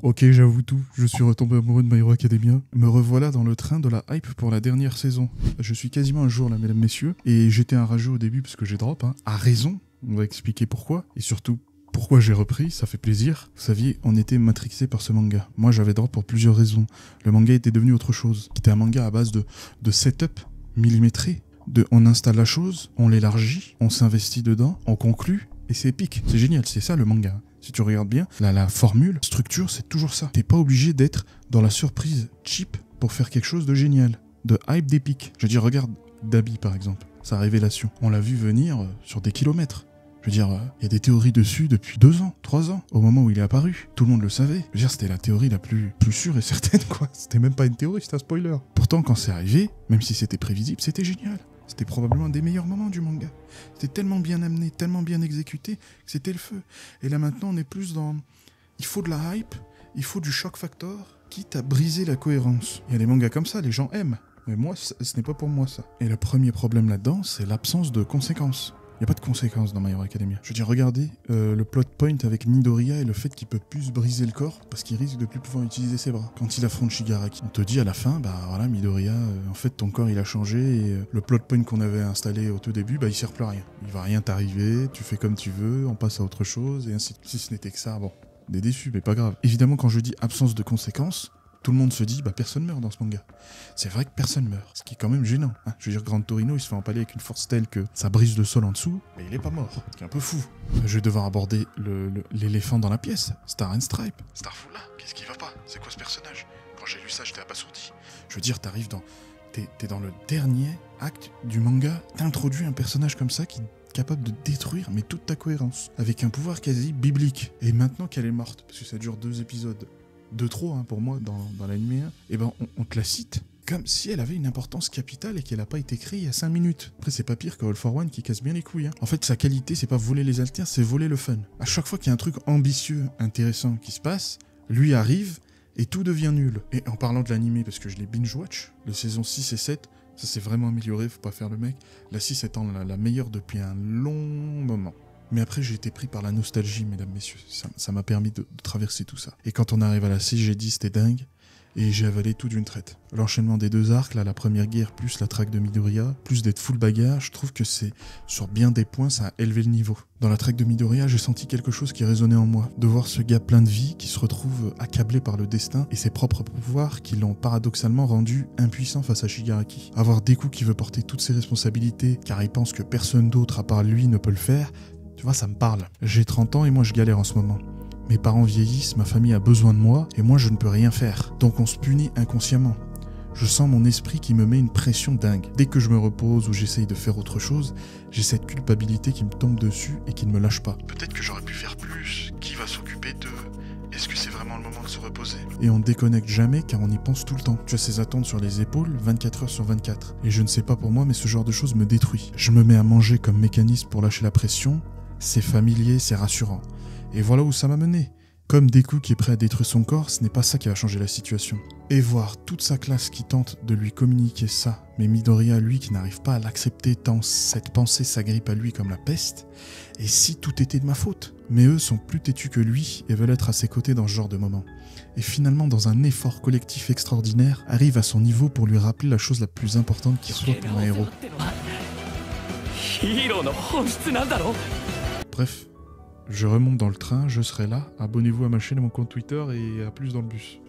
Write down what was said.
Ok, j'avoue tout, je suis retombé amoureux de My Hero Academia. Me revoilà dans le train de la hype pour la dernière saison. Je suis quasiment un jour là, mesdames, messieurs, et j'étais un rageux au début parce que j'ai drop, hein. À raison, on va expliquer pourquoi, et surtout pourquoi j'ai repris, ça fait plaisir. Vous saviez, on était matrixé par ce manga. Moi, j'avais drop pour plusieurs raisons. Le manga était devenu autre chose. C'était un manga à base de setup millimétré. On installe la chose, on l'élargit, on s'investit dedans, on conclut, et c'est épique. C'est génial, c'est ça le manga. Si tu regardes bien, la formule, structure, c'est toujours ça. T'es pas obligé d'être dans la surprise cheap pour faire quelque chose de génial, de hype, d'épique. Je veux dire, regarde Dabi par exemple, sa révélation. On l'a vu venir sur des kilomètres. Je veux dire, il y a des théories dessus depuis 2 ans, 3 ans, au moment où il est apparu. Tout le monde le savait. Je veux dire, c'était la théorie la plus sûre et certaine, quoi. C'était même pas une théorie, c'était un spoiler. Pourtant, quand c'est arrivé, même si c'était prévisible, c'était génial. C'était probablement un des meilleurs moments du manga. C'était tellement bien amené, tellement bien exécuté, que c'était le feu. Et là maintenant, on est plus dans... Il faut de la hype, il faut du shock factor, quitte à briser la cohérence. Il y a des mangas comme ça, les gens aiment. Mais moi, ce n'est pas pour moi, ça. Et le premier problème là-dedans, c'est l'absence de conséquences. Il n'y a pas de conséquences dans My Hero Academia. Je veux dire, regardez le plot point avec Midoriya et le fait qu'il peut plus se briser le corps parce qu'il risque de plus pouvoir utiliser ses bras. Quand il affronte Shigaraki, on te dit à la fin, bah voilà, Midoriya, en fait ton corps il a changé et le plot point qu'on avait installé au tout début, bah il sert plus à rien. Il va rien t'arriver, tu fais comme tu veux, on passe à autre chose et ainsi de suite. Si ce n'était que ça, bon, des déçus, mais pas grave. Évidemment, quand je dis absence de conséquences, tout le monde se dit, bah personne meurt dans ce manga. C'est vrai que personne meurt, ce qui est quand même gênant. Hein. Je veux dire, Grand Torino, il se fait empaler avec une force telle que ça brise le sol en dessous, mais il est pas mort, ce qui est un peu fou. Je vais devoir aborder l'éléphant dans la pièce, Star and Stripe. Starful là, qu'est-ce qui va pas? C'est quoi ce personnage? Quand j'ai lu ça, j'étais abasourdi. Je veux dire, t'arrives dans... T'es dans le dernier acte du manga, t'introduis un personnage comme ça qui... capable de détruire mais toute ta cohérence, avec un pouvoir quasi biblique. Et maintenant qu'elle est morte, parce que ça dure 2 épisodes, de trop hein, pour moi dans l'anime 1, et ben on te la cite comme si elle avait une importance capitale et qu'elle n'a pas été créée il y a 5 minutes. Après c'est pas pire que All for One qui casse bien les couilles. Hein. En fait sa qualité c'est pas voler les alters, c'est voler le fun. À chaque fois qu'il y a un truc ambitieux, intéressant qui se passe, lui arrive et tout devient nul. Et en parlant de l'anime, parce que je l'ai binge-watch, les saisons 6 et 7, ça s'est vraiment amélioré, faut pas faire le mec. La 6 étant la meilleure depuis un long moment. Mais après, j'ai été pris par la nostalgie, mesdames, messieurs. Ça m'a permis de traverser tout ça. Et quand on arrive à la 6, j'ai dit c'était dingue. Et j'ai avalé tout d'une traite. L'enchaînement des 2 arcs, là, la première guerre, plus la traque de Midoriya, plus d'être full bagarre, je trouve que c'est, sur bien des points, ça a élevé le niveau. Dans la traque de Midoriya, j'ai senti quelque chose qui résonnait en moi. De voir ce gars plein de vie qui se retrouve accablé par le destin et ses propres pouvoirs qui l'ont paradoxalement rendu impuissant face à Shigaraki. Avoir Deku qui veut porter toutes ses responsabilités car il pense que personne d'autre à part lui ne peut le faire, tu vois, ça me parle. J'ai 30 ans et moi je galère en ce moment. Mes parents vieillissent, ma famille a besoin de moi et moi je ne peux rien faire. Donc on se punit inconsciemment. Je sens mon esprit qui me met une pression dingue. Dès que je me repose ou j'essaye de faire autre chose, j'ai cette culpabilité qui me tombe dessus et qui ne me lâche pas. Peut-être que j'aurais pu faire plus. Qui va s'occuper d'eux? Est-ce que c'est vraiment le moment de se reposer? Et on ne déconnecte jamais car on y pense tout le temps. Tu as ces attentes sur les épaules 24 heures sur 24. Et je ne sais pas pour moi mais ce genre de choses me détruit. Je me mets à manger comme mécanisme pour lâcher la pression. C'est familier, c'est rassurant. Et voilà où ça m'a mené. Comme Deku qui est prêt à détruire son corps, ce n'est pas ça qui va changer la situation. Et voir toute sa classe qui tente de lui communiquer ça, mais Midoriya lui qui n'arrive pas à l'accepter tant cette pensée s'agrippe à lui comme la peste, et si tout était de ma faute? Mais eux sont plus têtus que lui et veulent être à ses côtés dans ce genre de moment. Et finalement, dans un effort collectif extraordinaire, arrive à son niveau pour lui rappeler la chose la plus importante qui soit pour un héros. Bref, je remonte dans le train, je serai là, abonnez-vous à ma chaîne et mon compte Twitter et à plus dans le bus.